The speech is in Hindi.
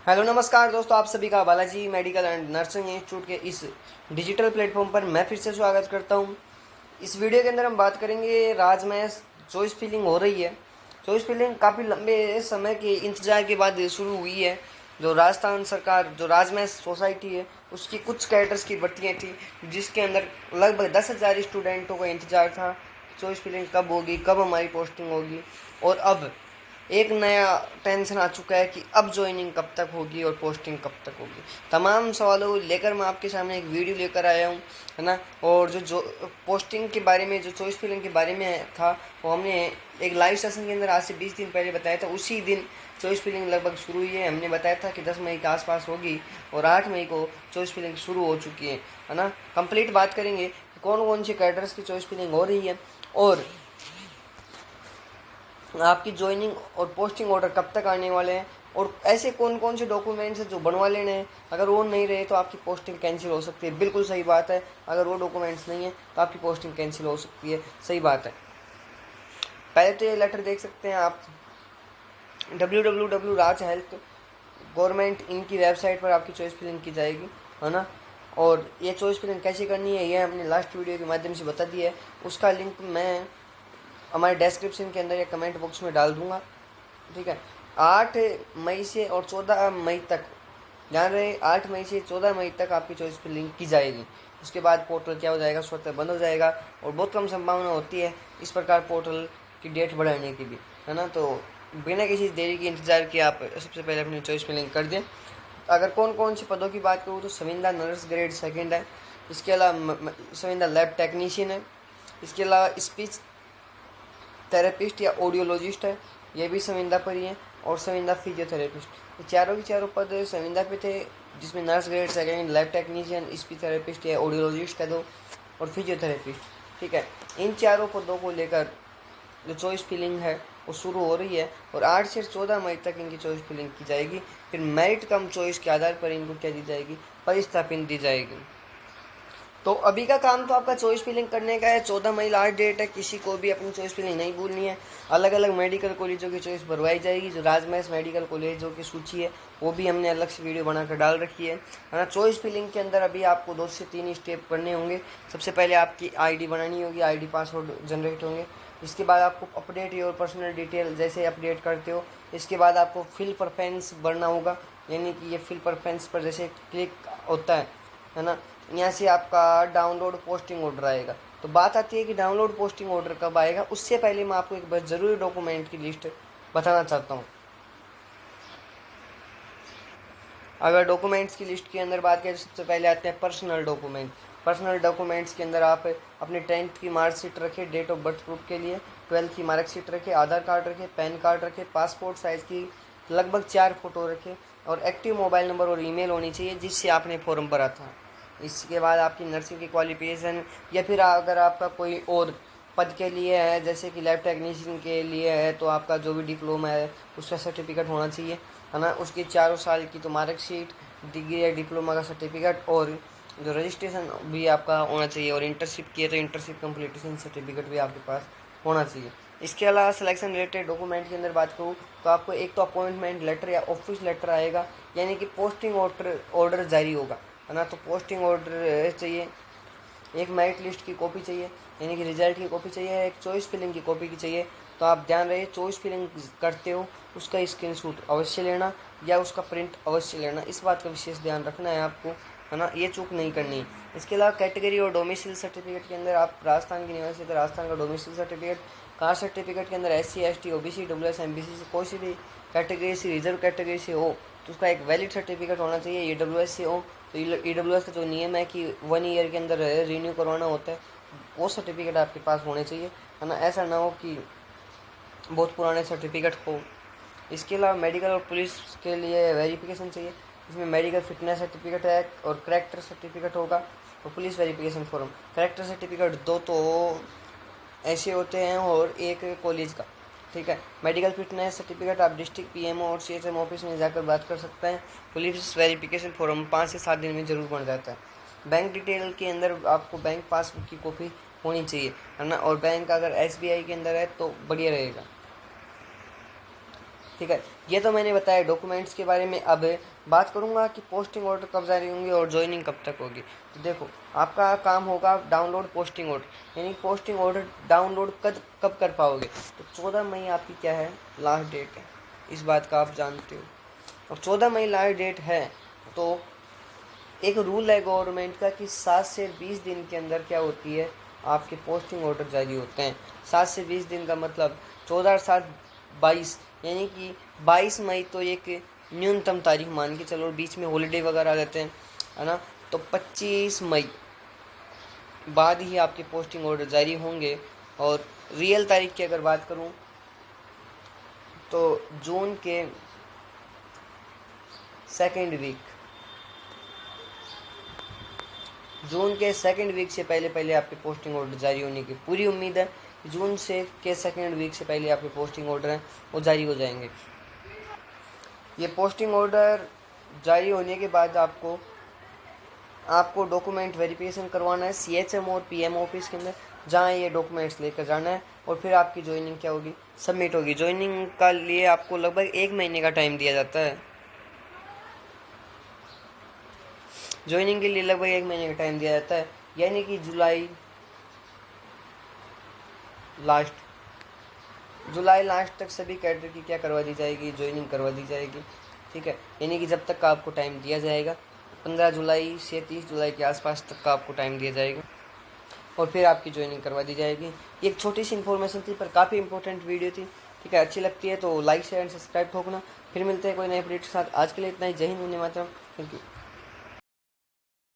हेलो नमस्कार दोस्तों, आप सभी का Balaji medical and nursing institute के इस डिजिटल प्लेटफॉर्म पर मैं फिर से स्वागत करता हूं। इस वीडियो के अंदर हम बात करेंगे राज में चॉइस फिलिंग हो रही है। चॉइस फिलिंग काफ़ी लंबे समय के इंतजार के बाद शुरू हुई है। जो राजस्थान सरकार जो राजमहल सोसाइटी है उसकी कुछ कैडर्स की भर्तियाँ थी, जिसके अंदर लगभग 10,000 स्टूडेंटों का इंतजार था। चॉइस फिलिंग कब होगी, कब हमारी पोस्टिंग होगी। और अब एक नया टेंशन आ चुका है कि अब ज्वाइनिंग कब तक होगी और पोस्टिंग कब तक होगी। तमाम सवालों को लेकर मैं आपके सामने एक वीडियो लेकर आया हूँ, है ना। और जो पोस्टिंग के बारे में, जो चॉइस फिलिंग के बारे में था, वो हमने एक लाइव सेशन के अंदर आज से 20 दिन पहले बताया था। उसी दिन चॉइस फिलिंग लगभग शुरू हुई है। हमने बताया था कि 10 मई के आसपास होगी और 8 मई को चॉइस फिलिंग शुरू हो चुकी है ना। कंप्लीट बात करेंगे कि कौन कौन से कैडर्स की चॉइस फिलिंग हो रही है और आपकी ज्वाइनिंग और पोस्टिंग ऑर्डर कब तक आने वाले हैं, और ऐसे कौन कौन से डॉक्यूमेंट्स हैं जो बनवा लेने हैं। अगर वो नहीं रहे तो आपकी पोस्टिंग कैंसिल हो सकती है। बिल्कुल सही बात है, अगर वो डॉक्यूमेंट्स नहीं है तो आपकी पोस्टिंग कैंसिल हो सकती है। सही बात है। पहले तो ये लेटर देख सकते हैं आप, www राज हेल्थ गवर्नमेंट इनकी वेबसाइट पर आपकी चॉइस फिलिंग की जाएगी, है ना। और ये चॉइस फिलिंग कैसे करनी है ये हमने लास्ट वीडियो के माध्यम से बता दिया है। उसका लिंक मैं हमारे डिस्क्रिप्शन के अंदर या कमेंट बॉक्स में डाल दूंगा, ठीक है। 8 मई से और 14 मई तक, ध्यान रहे, 8 मई से 14 मई तक आपकी चॉइस फिलिंग की जाएगी। उसके बाद पोर्टल क्या हो जाएगा, स्वतः बंद हो जाएगा। और बहुत कम संभावना होती है इस प्रकार पोर्टल की डेट बढ़ाने की भी, है ना। तो बिना किसी देरी के इंतजार किए आप सबसे पहले अपनी चॉइस फिलिंग कर दें। अगर कौन कौन से पदों की बात करूँ तो संविदा नर्स ग्रेड 2 है। इसके अलावा संविदा लैब टेक्नीशियन है। इसके अलावा स्पीच थेरेपिस्ट या ऑडियोलॉजिस्ट है, ये भी संविदा पर ही है। और संविदा फिजियोथेरेपिस्ट, ये चारों के चारों पद संविदा पे थे, जिसमें nurse grade 2, lab technician, speech therapist या ऑडियोलॉजिस्ट का दो, और फिजियोथेरेपिस्ट, ठीक है। इन चारों पदों को लेकर जो चॉइस फिलिंग है वो शुरू हो रही है और 8 से 14 मई तक इनकी चॉइस फिलिंग की जाएगी। फिर मेरिट कम चॉइस के आधार पर इनको क्या दी जाएगी, परिस्थापन दी जाएगी। तो अभी का काम तो आपका चॉइस फिलिंग करने का है। 14 मई लास्ट डेट है। किसी को भी अपनी चॉइस फिलिंग नहीं भूलनी है। अलग अलग मेडिकल कॉलेजों की चॉइस भरवाई जाएगी। जो राजमहल मेडिकल कॉलेजों की सूची है वो भी हमने अलग से वीडियो बनाकर डाल रखी है ना। चॉइस फिलिंग के अंदर अभी आपको 2 से 3 स्टेप करने होंगे। सबसे पहले आपकी आईडी बनानी होगी, आईडी पासवर्ड जनरेट होंगे। इसके बाद आपको अपडेट योर पर्सनल डिटेल जैसे अपडेट करते हो। इसके बाद आपको फिल प्रेफरेंस भरना होगा, यानी कि ये फिल प्रेफरेंस पर जैसे क्लिक होता है ना। यहाँ से आपका डाउनलोड पोस्टिंग ऑर्डर आएगा। तो बात आती है कि डाउनलोड पोस्टिंग ऑर्डर कब आएगा। उससे पहले मैं आपको एक बस ज़रूरी डॉक्यूमेंट की लिस्ट बताना चाहता हूँ। अगर डॉक्यूमेंट्स की लिस्ट के अंदर बात करें तो सबसे पहले आते हैं पर्सनल डॉक्यूमेंट। पर्सनल डॉक्यूमेंट्स के अंदर आप अपने 10th की मार्कशीट रखें डेट ऑफ बर्थ प्रूफ के लिए, 12th की मार्कशीट रखें, आधार कार्ड रखें, पैन कार्ड रखें, पासपोर्ट साइज़ की लगभग 4 फोटो रखें, और एक्टिव मोबाइल नंबर और ईमेल होनी चाहिए जिससे आपने फॉर्म भरा था। इसके बाद आपकी नर्सिंग की क्वालिफिकेशन, या फिर अगर आपका कोई और पद के लिए है जैसे कि लैब टेक्नीशियन के लिए है तो आपका जो भी डिप्लोमा है उसका सर्टिफिकेट होना चाहिए, है ना। उसकी 4 साल की तो मार्कशीट, डिग्री या डिप्लोमा का सर्टिफिकेट, और जो रजिस्ट्रेशन भी आपका होना चाहिए, और इंटर्नशिप किए तो इंटर्नशिप कंप्लीटेशन सर्टिफिकेट भी आपके पास होना चाहिए। इसके अलावा सिलेक्शन रिलेटेड डॉक्यूमेंट के अंदर बात करूँ तो आपको एक तो अपॉइंटमेंट लेटर या ऑफिस लेटर आएगा, यानी कि पोस्टिंग ऑर्डर जारी होगा, है ना। तो पोस्टिंग ऑर्डर चाहिए, एक मेरिट लिस्ट की कॉपी चाहिए यानी कि रिजल्ट की कॉपी चाहिए, एक चॉइस फिलिंग की कॉपी की चाहिए। तो आप ध्यान रहे, चॉइस फिलिंग करते हो उसका स्क्रीनशॉट अवश्य लेना या उसका प्रिंट अवश्य लेना। इस बात का विशेष ध्यान रखना है आपको, है ना, ये चूक नहीं करनी है। इसके अलावा कैटेगरी और डोमिसाइल सर्टिफिकेट के अंदर आप राजस्थान की निवासी तो राजस्थान का डोमिसाइल सर्टिफिकेट, कास्ट सर्टिफिकेट के अंदर SC ST OBC WS MBC से कोई सी भी कैटेगरी से, रिजर्व कैटेगरी से हो तो उसका एक वैलिड सर्टिफिकेट होना चाहिए। EWS से हो तो EWS का जो नियम है कि 1 ईयर के अंदर रिन्यू करवाना होता है, वो सर्टिफिकेट आपके पास होने चाहिए, है ना। ऐसा ना हो कि बहुत पुराने सर्टिफिकेट हो। इसके अलावा मेडिकल और पुलिस के लिए वेरिफिकेशन चाहिए। इसमें मेडिकल फिटनेस सर्टिफिकेट है और करेक्टर सर्टिफिकेट होगा, और police verification form. Character certificate 2 तो ऐसे होते हैं और एक कॉलेज का, ठीक है। मेडिकल फिटनेस सर्टिफिकेट आप डिस्ट्रिक्ट PMO और CHM ऑफिस में जाकर बात कर सकते हैं। पुलिस वेरिफिकेशन फॉर्म 5 से 7 दिन में ज़रूर बन जाता है। बैंक डिटेल के अंदर आपको बैंक पासबुक की कॉपी होनी चाहिए, है ना। और बैंक अगर SBI के अंदर है तो बढ़िया रहेगा। ठीक है, ये तो मैंने बताया डॉक्यूमेंट्स के बारे में। अब बात करूँगा कि पोस्टिंग ऑर्डर कब जारी होंगी और ज्वाइनिंग कब तक होगी। तो देखो, आपका काम होगा डाउनलोड पोस्टिंग ऑर्डर, यानी पोस्टिंग ऑर्डर डाउनलोड कब कर पाओगे। तो 14 मई आपकी क्या है, लास्ट डेट है, इस बात का आप जानते हो। और 14 मई लास्ट डेट है, तो एक रूल है गवर्नमेंट का कि 7 से 20 दिन के अंदर क्या होती है, आपके पोस्टिंग ऑर्डर जारी होते हैं। 7 से 20 दिन का मतलब 14 और 7 22, यानी कि 22 मई तो एक न्यूनतम तारीख मान के चलो, बीच में हॉलीडे वगैरह आ जाते हैं, है ना। तो 25 मई बाद ही आपके पोस्टिंग ऑर्डर जारी होंगे। और रियल तारीख की अगर बात करूं तो जून के सेकेंड वीक से पहले आपके पोस्टिंग ऑर्डर जारी होने की पूरी उम्मीद है। जून से के सेकेंड वीक से पहले आपके पोस्टिंग ऑर्डर हैं वो जारी हो जाएंगे। ये पोस्टिंग ऑर्डर जारी होने के बाद आपको डॉक्यूमेंट वेरिफिकेशन करवाना है CHM और PM ऑफिस के अंदर, जहाँ ये डॉक्यूमेंट्स लेकर जाना है। और फिर आपकी ज्वाइनिंग क्या होगी, सबमिट होगी। ज्वाइनिंग का लिए आपको लगभग 1 महीने का टाइम दिया जाता है। ज्वाइनिंग के लिए लगभग 1 महीने का टाइम दिया जाता है, यानी कि जुलाई लास्ट तक सभी कैडर की क्या करवा दी जाएगी, ज्वाइनिंग करवा दी जाएगी। ठीक है, यानी कि जब तक का आपको टाइम दिया जाएगा, 15 जुलाई से 30 जुलाई के आसपास तक का आपको टाइम दिया जाएगा, और फिर आपकी ज्वाइनिंग करवा दी जाएगी। ये एक छोटी सी इन्फॉर्मेशन थी, पर काफ़ी इंपॉर्टेंट वीडियो थी। ठीक है, अच्छी लगती है तो लाइक शेयर एंड सब्सक्राइब ठोकना। फिर मिलते हैं कोई नए अपडेट के साथ। आज के लिए इतना ही। जय हिंद, वंदे मातरम। Thank you.